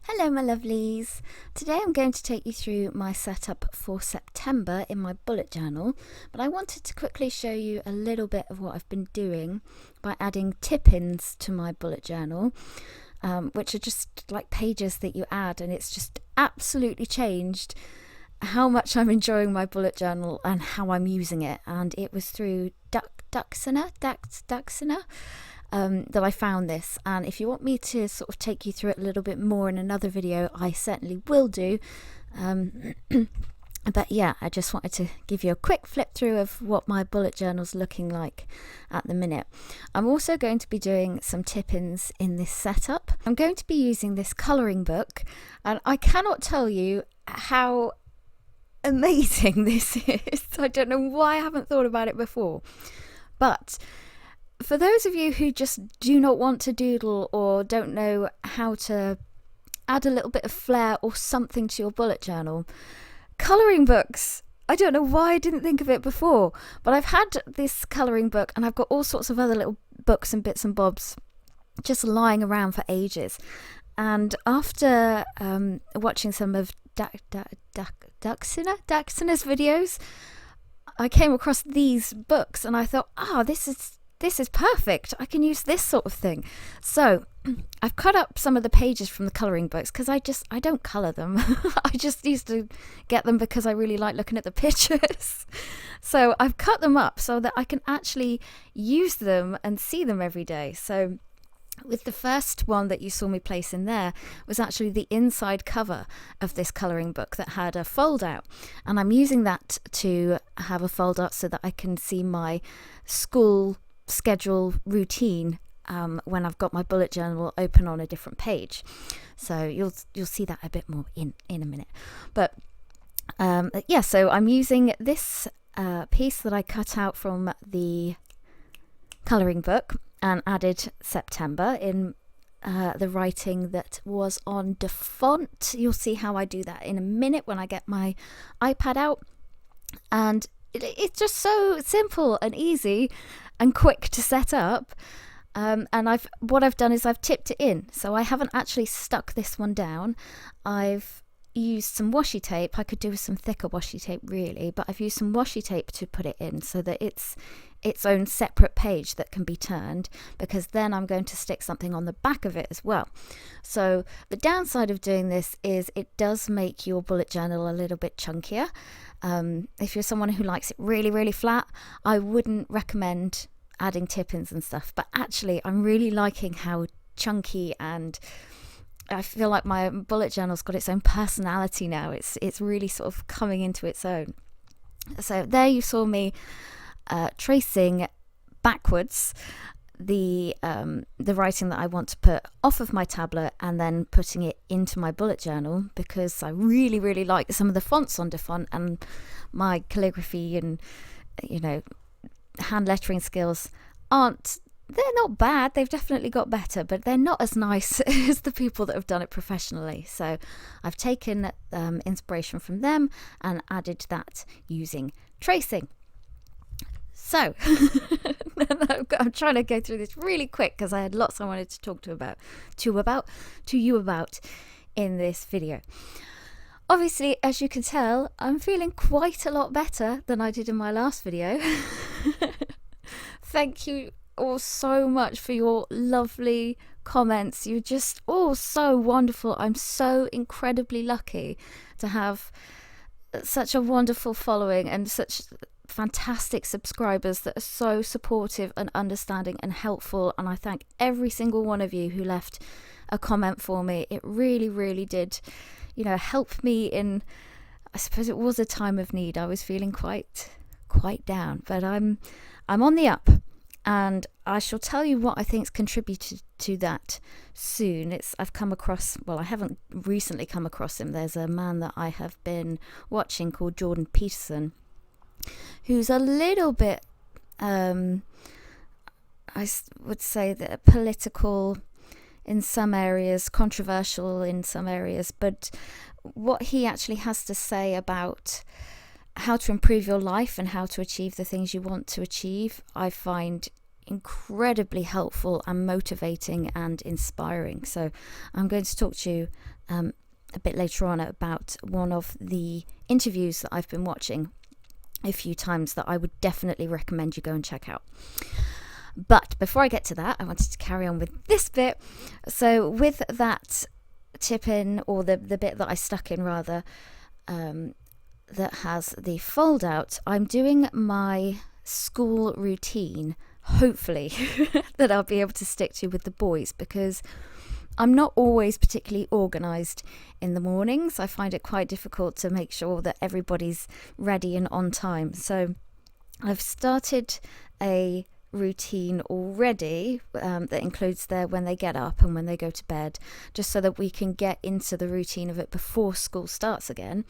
Hello my lovelies. Today I'm going to take you through my setup for September in my bullet journal, but I wanted to quickly show you a little bit of what I've been doing by adding tip-ins to my bullet journal, which are just like pages that you add, and it's just absolutely changed how much I'm enjoying my bullet journal and how I'm using it. And it was through Duxina that I found this, and if you want me to sort of take you through it a little bit more in another video, I certainly will do. But yeah, I just wanted to give you a quick flip through of what my bullet journal's looking like at the minute. I'm also going to be doing some tip-ins in this setup. I'm going to be using this colouring book, and I cannot tell you how amazing this is. I don't know why I haven't thought about it before, but for those of you who just do not want to doodle or don't know how to add a little bit of flair or something to your bullet journal, colouring books, I don't know why I didn't think of it before, but I've had this colouring book and I've got all sorts of other little books and bits and bobs just lying around for ages. And after watching some of Duxina's videos, I came across these books and I thought, this is perfect. I can use this sort of thing. So I've cut up some of the pages from the colouring books because I don't colour them. I just used to get them because I really like looking at the pictures. So I've cut them up so that I can actually use them and see them every day. So with the first one that you saw me place in there was actually the inside cover of this colouring book that had a fold out, and I'm using that to have a fold out so that I can see my school schedule routine when I've got my bullet journal open on a different page. So you'll see that a bit more in a minute. But yeah, so I'm using this piece that I cut out from the colouring book and added September in the writing that was on the font. You'll see how I do that in a minute when I get my iPad out. And it's just so simple and easy and quick to set up. And what I've done is I've tipped it in. So I haven't actually stuck this one down. I've used some washi tape. I could do with some thicker washi tape really, but I've used some washi tape to put it in so that it's its own separate page that can be turned, because then I'm going to stick something on the back of it as well. So the downside of doing this is it does make your bullet journal a little bit chunkier. If you're someone who likes it really, really flat, I wouldn't recommend adding tip-ins and stuff, but actually I'm really liking how chunky, and I feel like my bullet journal's got its own personality now. It's really sort of coming into its own. So there you saw me tracing backwards the writing that I want to put off of my tablet and then putting it into my bullet journal, because I really, really like some of the fonts on DeFont, and my calligraphy and hand lettering skills they're not bad. They've definitely got better, but they're not as nice as the people that have done it professionally. So I've taken inspiration from them and added that using tracing. So I'm trying to go through this really quick because I had lots I wanted to talk to you about in this video. Obviously, as you can tell, I'm feeling quite a lot better than I did in my last video. Thank you all so much for your lovely comments. You're just all so wonderful. I'm so incredibly lucky to have such a wonderful following and such fantastic subscribers that are so supportive and understanding and helpful, and I thank every single one of you who left a comment for me. It really, really did help me in, I suppose it was a time of need. I was feeling quite down, but I'm on the up, and I shall tell you what I think's contributed to that soon. I've come across, well, I haven't recently come across him. There's a man that I have been watching called Peterson, who's a little bit I would say that political in some areas, controversial in some areas, but what he actually has to say about how to improve your life and how to achieve the things you want to achieve, I find incredibly helpful and motivating and inspiring. So I'm going to talk to you a bit later on about one of the interviews that I've been watching a few times that I would definitely recommend you go and check out. But before I get to that, I wanted to carry on with this bit. So with that tip in, or the bit that I stuck in rather, that has the fold out, I'm doing my school routine, hopefully, that I'll be able to stick to with the boys, because I'm not always particularly organised in the mornings. I find it quite difficult to make sure that everybody's ready and on time. So I've started a routine already that includes their when they get up and when they go to bed, just so that we can get into the routine of it before school starts again.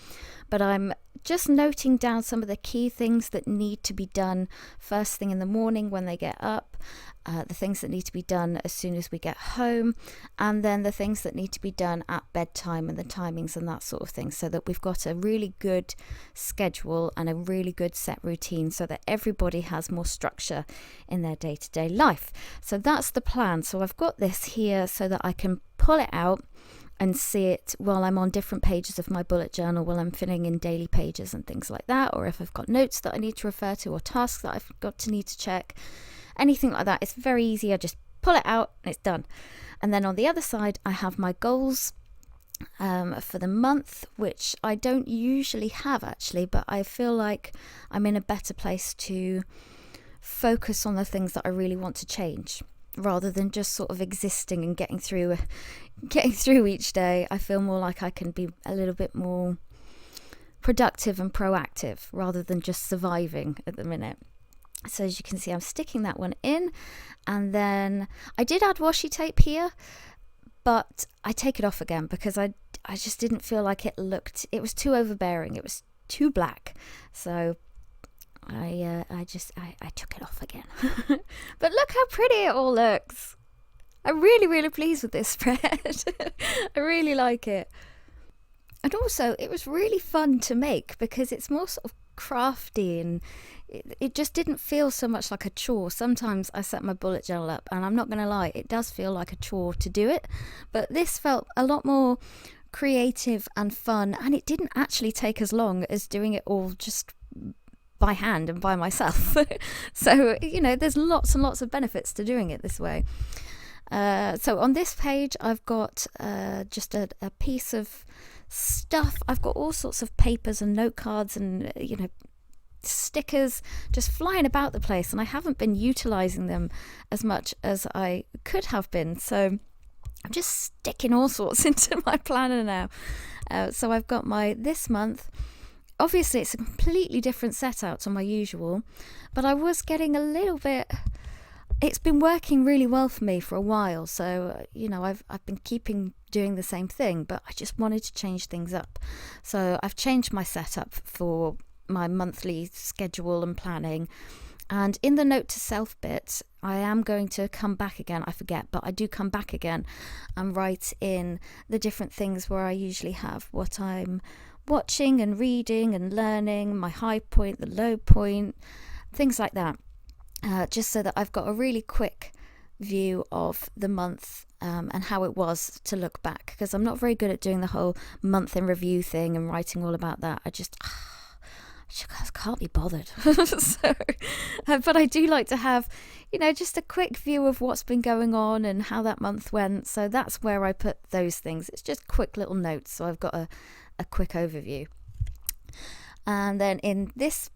But I'm just noting down some of the key things that need to be done first thing in the morning when they get up, the things that need to be done as soon as we get home, and then the things that need to be done at bedtime and the timings and that sort of thing, so that we've got a really good schedule and a really good set routine, so that everybody has more structure in their day-to-day life. So that's the plan. So I've got this here so that I can pull it out and see it while I'm on different pages of my bullet journal, while I'm filling in daily pages and things like that, or if I've got notes that I need to refer to or tasks that I've got to need to check, anything like that. It's very easy. I just pull it out and it's done. And then on the other side, I have my goals for the month, which I don't usually have actually, but I feel like I'm in a better place to focus on the things that I really want to change, rather than just sort of existing and getting through each day. I feel more like I can be a little bit more productive and proactive rather than just surviving at the minute. So as you can see, I'm sticking that one in, and then I did add washi tape here, but I take it off again because I just didn't feel like it was too overbearing, it was too black. So I took it off again. But look how pretty it all looks. I'm really, really pleased with this spread. I really like it. And also, it was really fun to make because it's more sort of crafty, and it just didn't feel so much like a chore. Sometimes I set my bullet journal up, and I'm not going to lie, it does feel like a chore to do it. But this felt a lot more creative and fun, and it didn't actually take as long as doing it all just by hand and by myself. So, there's lots and lots of benefits to doing it this way. So on this page, I've got just a piece of stuff. I've got all sorts of papers and note cards and, stickers just flying about the place, and I haven't been utilizing them as much as I could have been. So I'm just sticking all sorts into my planner now. So I've got this month. Obviously, it's a completely different setup to my usual, but I was getting a little bit. It's been working really well for me for a while, so I've been doing the same thing, but I just wanted to change things up. So I've changed my setup for my monthly schedule and planning. And in the note to self bit, I am going to come back again. I forget, but I do come back again and write in the different things where I usually have what I'm watching and reading and learning, my high point, the low point, things like that. Just so that I've got a really quick view of the month and how it was to look back, because I'm not very good at doing the whole month in review thing and writing all about that. I just can't be bothered. But I do like to have, just a quick view of what's been going on and how that month went. So that's where I put those things. It's just quick little notes. So I've got a quick overview. And then in this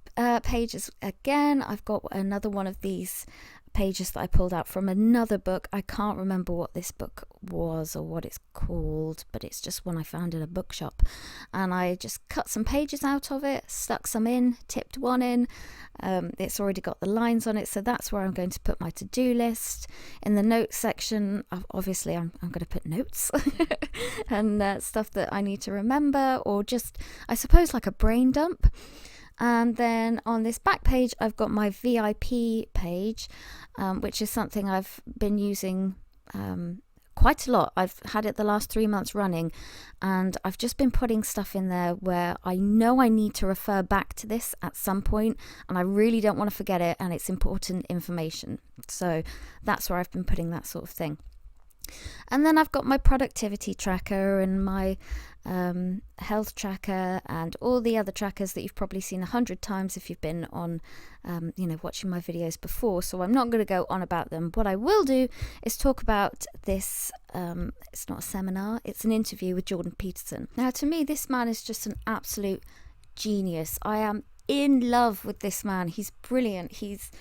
pages again, I've got another one of these pages that I pulled out from another book. I can't remember what this book was or what it's called, but it's just one I found in a bookshop, and I just cut some pages out of it, stuck some in, tipped one in. It's already got the lines on it, so that's where I'm going to put my to-do list. In the notes section, obviously I'm going to put notes and stuff that I need to remember, or just, I suppose, like a brain dump. And then on this back page, I've got my VIP page, which is something I've been using quite a lot. I've had it the last 3 months running, and I've just been putting stuff in there where I know I need to refer back to this at some point, and I really don't want to forget it, and it's important information. So that's where I've been putting that sort of thing. And then I've got my productivity tracker and my health tracker and all the other trackers that you've probably seen 100 times if you've been on, watching my videos before. So I'm not going to go on about them. What I will do is talk about this. It's not a seminar, it's an interview with Jordan Peterson. Now, to me, this man is just an absolute genius. I am in love with this man. He's brilliant. He's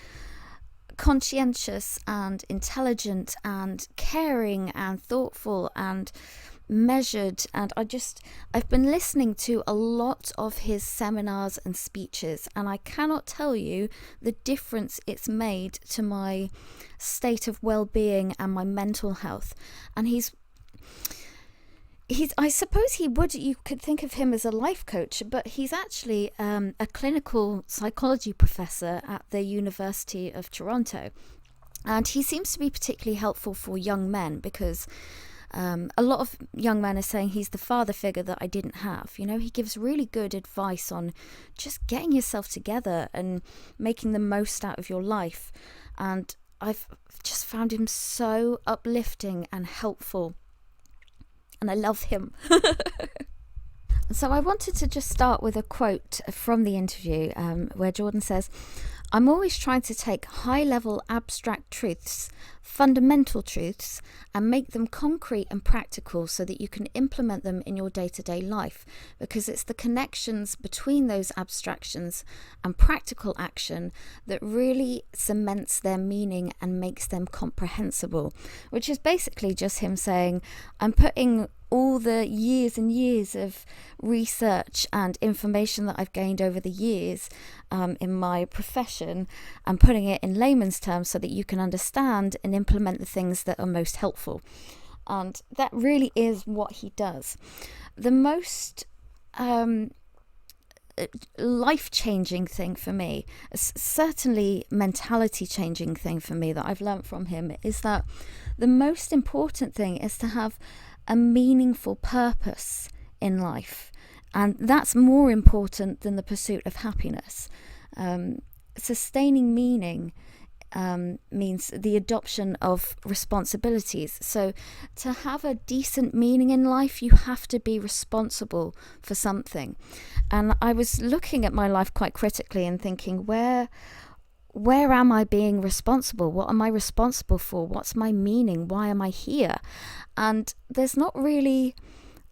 conscientious and intelligent and caring and thoughtful and measured, and I've been listening to a lot of his seminars and speeches, and I cannot tell you the difference it's made to my state of well-being and my mental health. And he's I suppose you could think of him as a life coach, but he's actually a clinical psychology professor at the University of Toronto. And he seems to be particularly helpful for young men because a lot of young men are saying he's the father figure that I didn't have. He gives really good advice on just getting yourself together and making the most out of your life. And I've just found him so uplifting and helpful. And I love him. So I wanted to just start with a quote from the interview where Jordan says, "I'm always trying to take high-level abstract truths, fundamental truths, and make them concrete and practical so that you can implement them in your day-to-day life, because it's the connections between those abstractions and practical action that really cements their meaning and makes them comprehensible," which is basically just him saying, I'm putting all the years and years of research and information that I've gained over the years in my profession and putting it in layman's terms so that you can understand and implement the things that are most helpful. And that really is what he does. The most life-changing thing for me, certainly mentality-changing thing for me that I've learned from him, is that the most important thing is to have a meaningful purpose in life, and that's more important than the pursuit of happiness. Sustaining meaning means the adoption of responsibilities. So to have a decent meaning in life, you have to be responsible for something. And I was looking at my life quite critically and thinking, where am I being responsible? What am I responsible for? What's my meaning? Why am I here? And there's not really,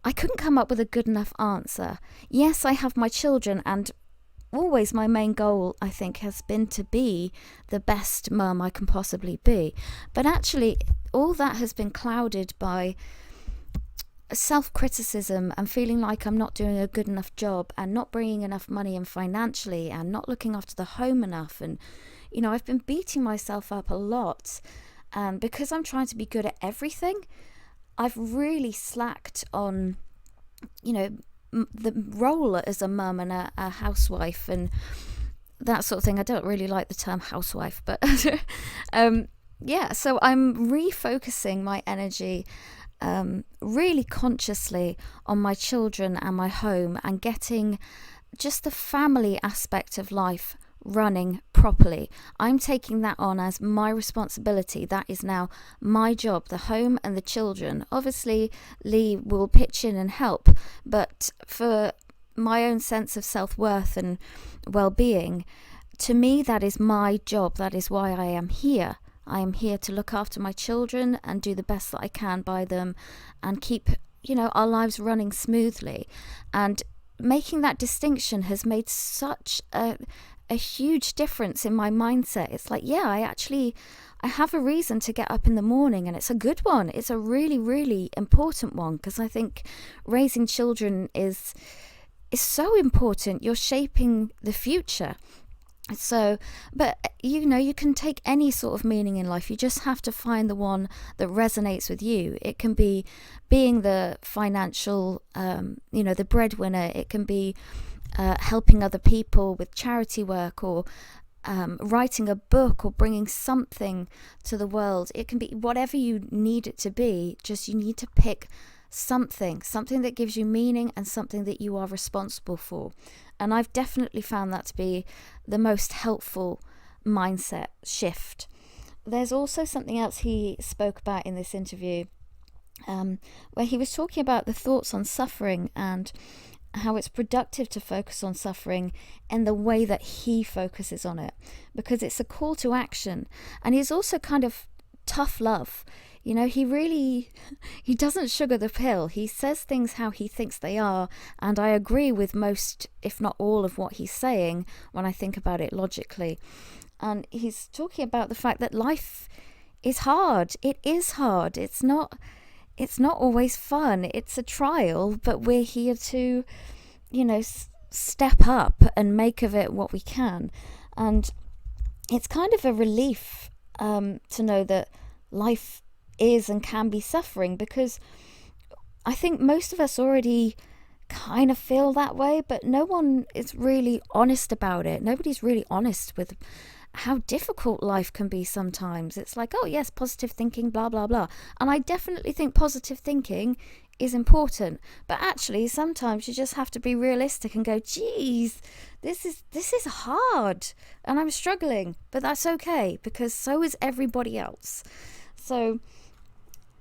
I couldn't come up with a good enough answer. Yes, I have my children, and always my main goal, I think, has been to be the best mum I can possibly be. But actually, all that has been clouded by self-criticism and feeling like I'm not doing a good enough job and not bringing enough money in financially and not looking after the home enough. And I've been beating myself up a lot, and because I'm trying to be good at everything, I've really slacked on the role as a mum and a housewife and that sort of thing. I don't really like the term housewife, but so I'm refocusing my energy really consciously on my children and my home and getting just the family aspect of life running properly. I'm taking that on as my responsibility. That is now my job, the home and the children. Obviously, Lee will pitch in and help, but for my own sense of self-worth and well-being, to me, that is my job. That is why I am here. I am here to look after my children and do the best that I can by them and keep, our lives running smoothly. And making that distinction has made such a huge difference in my mindset. It's like, I have a reason to get up in the morning, and it's a good one. It's a really, really important one, because I think raising children is so important. You're shaping the future. So, but you can take any sort of meaning in life. You just have to find the one that resonates with you. It can be being the financial, the breadwinner. It can be helping other people with charity work, or writing a book, or bringing something to the world. It can be whatever you need it to be. Just you need to pick something that gives you meaning and something that you are responsible for. And I've definitely found that to be the most helpful mindset shift. There's also something else he spoke about in this interview where he was talking about the thoughts on suffering and how it's productive to focus on suffering in the way that he focuses on it, because it's a call to action. And he's also kind of tough love. You know, he doesn't sugar the pill. He says things how he thinks they are, and I agree with most, if not all, of what he's saying when I think about it logically. And he's talking about the fact that life is hard. It is hard. It's not always fun. It's a trial, but we're here to, you know, step up and make of it what we can. And it's kind of a relief to know that life is and can be suffering, because I think most of us already kind of feel that way, but no one is really honest about it. Nobody's really honest with how difficult life can be sometimes. It's like, oh yes, positive thinking, blah blah blah, and I definitely think positive thinking is important, but actually sometimes you just have to be realistic and go, geez, this is hard and I'm struggling, but that's okay, because so is everybody else. So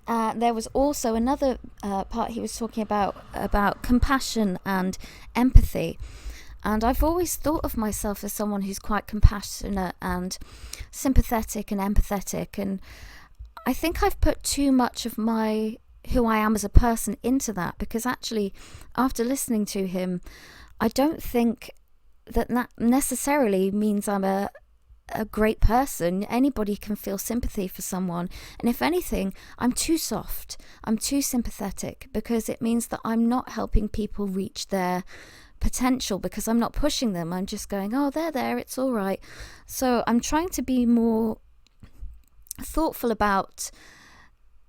there was also another part he was talking about compassion and empathy. And I've always thought of myself as someone who's quite compassionate and sympathetic and empathetic. And I think I've put too much of who I am as a person into that, because actually, after listening to him, I don't think that necessarily means I'm a great person. Anybody can feel sympathy for someone, and if anything, I'm too soft, I'm too sympathetic, because it means that I'm not helping people reach their potential, because I'm not pushing them. I'm just going, oh, they're there, it's all right. So I'm trying to be more thoughtful about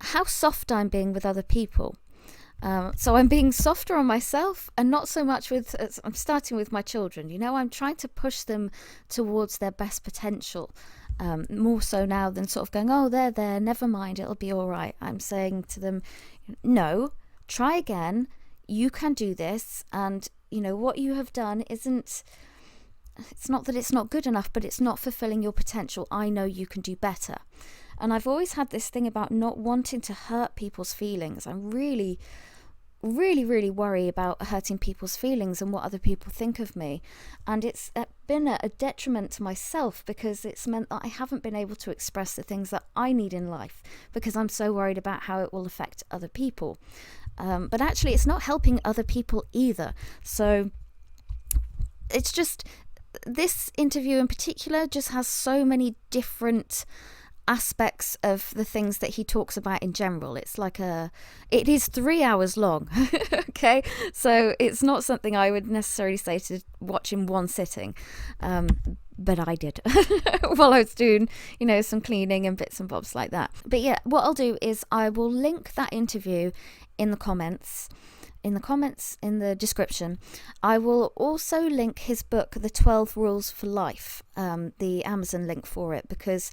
how soft I'm being with other people. So I'm being softer on myself, and not so much I'm starting with my children. You know, I'm trying to push them towards their best potential, more so now than sort of going, oh, they're there, never mind, it'll be all right. I'm saying to them, no, try again, you can do this, and you know what you have done it's not that it's not good enough, but it's not fulfilling your potential. I know you can do better. And I've always had this thing about not wanting to hurt people's feelings. I'm really worry about hurting people's feelings and what other people think of me. And it's been a detriment to myself, because it's meant that I haven't been able to express the things that I need in life, because I'm so worried about how it will affect other people. But actually, it's not helping other people either. So it's just, this interview in particular just has so many different aspects of the things that he talks about in general. It's like it is 3 hours long. Okay, so it's not something I would necessarily say to watch in one sitting, but I did while I was doing, you know, some cleaning and bits and bobs like that. But yeah, what I'll do is I will link that interview in the comments in the description. I will also link his book, The 12 Rules for Life, the Amazon link for it, because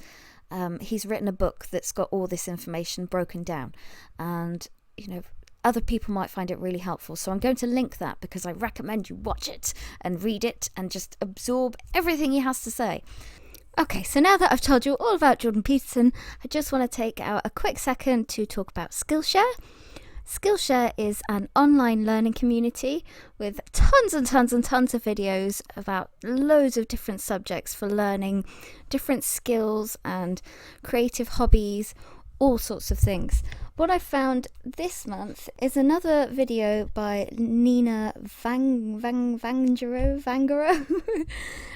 he's written a book that's got all this information broken down, and you know, other people might find it really helpful. So I'm going to link that, because I recommend you watch it and read it and just absorb everything he has to say. Okay, so now that I've told you all about Jordan Peterson, I just want to take out a quick second to talk about Skillshare. Skillshare is an online learning community with tons and tons and tons of videos about loads of different subjects for learning different skills and creative hobbies, all sorts of things. What I found this month is another video by Nina Vangaro,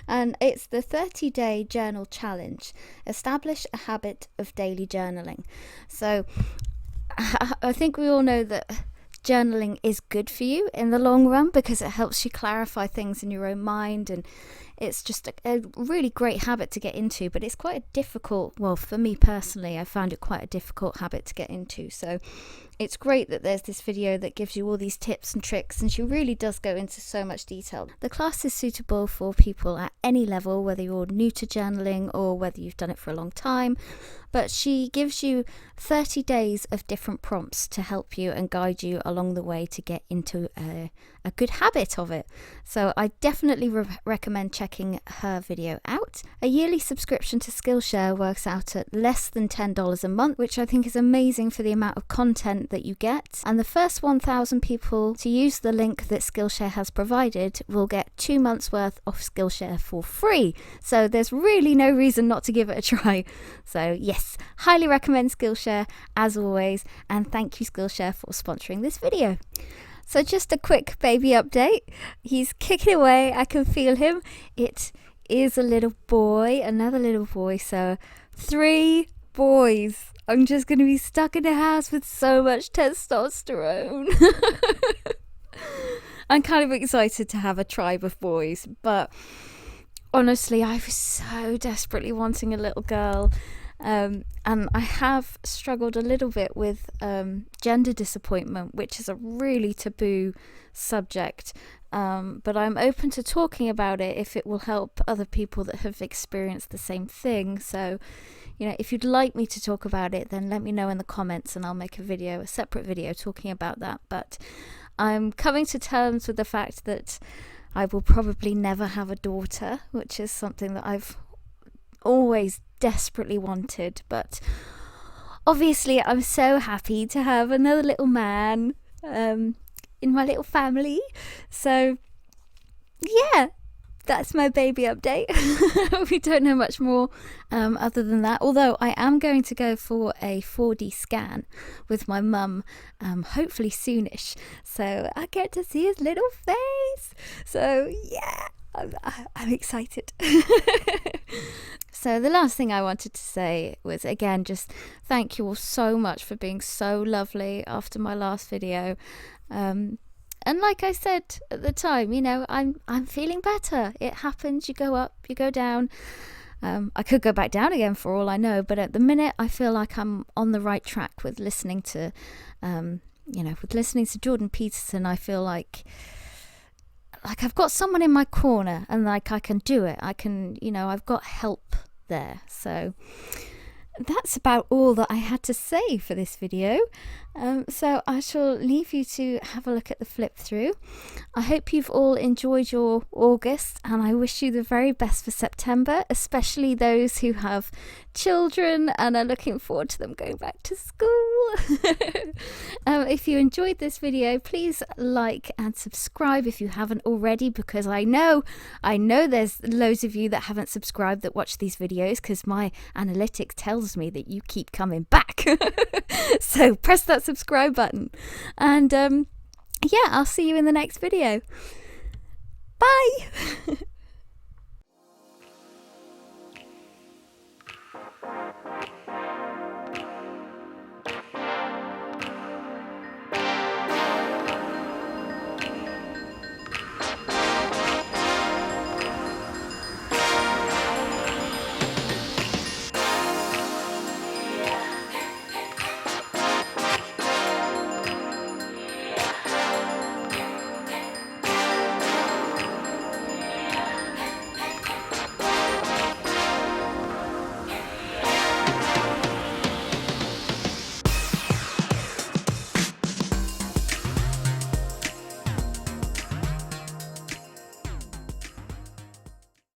and it's the 30-day journal challenge. Establish a habit of daily journaling. So I think we all know that journaling is good for you in the long run, because it helps you clarify things in your own mind, and it's just a really great habit to get into. But it's quite a difficult, well, for me personally, I found it quite a difficult habit to get into. So it's great that there's this video that gives you all these tips and tricks, and she really does go into so much detail. The class is suitable for people at any level, whether you're new to journaling or whether you've done it for a long time. but she gives you 30 days of different prompts to help you and guide you along the way to get into a good habit of it. So I definitely recommend checking her video out. A yearly subscription to Skillshare works out at less than $10 a month, which I think is amazing for the amount of content that you get. And the first 1,000 people to use the link that Skillshare has provided will get 2 months worth of Skillshare for free. So there's really no reason not to give it a try. So yes, highly recommend Skillshare as always, and thank you Skillshare for sponsoring this video. So just a quick baby update. He's kicking away, I can feel him. It is a little boy, another little boy, so 3 boys. I'm just going to be stuck in a house with so much testosterone. I'm kind of excited to have a tribe of boys, but honestly, I was so desperately wanting a little girl. And I have struggled a little bit with gender disappointment, which is a really taboo subject, but I'm open to talking about it if it will help other people that have experienced the same thing. So, you know, if you'd like me to talk about it, then let me know in the comments and I'll make a separate video talking about that. But I'm coming to terms with the fact that I will probably never have a daughter, which is something that I've always desperately wanted, but obviously I'm so happy to have another little man in my little family. So yeah, that's my baby update. We don't know much more other than that, although I am going to go for a 4D scan with my mum hopefully soonish, so I get to see his little face. So yeah, I'm excited. So the last thing I wanted to say was, again, just thank you all so much for being so lovely after my last video. And like I said at the time, you know, I'm feeling better. It happens. You go up, you go down. I could go back down again for all I know, but at the minute I feel like I'm on the right track with listening to, Jordan Peterson. I feel like I've got someone in my corner and like I can do it. I can, you know, I've got help there. So that's about all that I had to say for this video. So I shall leave you to have a look at the flip through. I hope you've all enjoyed your August, and I wish you the very best for September, especially those who have children and are looking forward to them going back to school. If you enjoyed this video, please like and subscribe if you haven't already, because I know there's loads of you that haven't subscribed that watch these videos, because my analytics tells me that you keep coming back. So press that subscribe button, and yeah, I'll see you in the next video. Bye.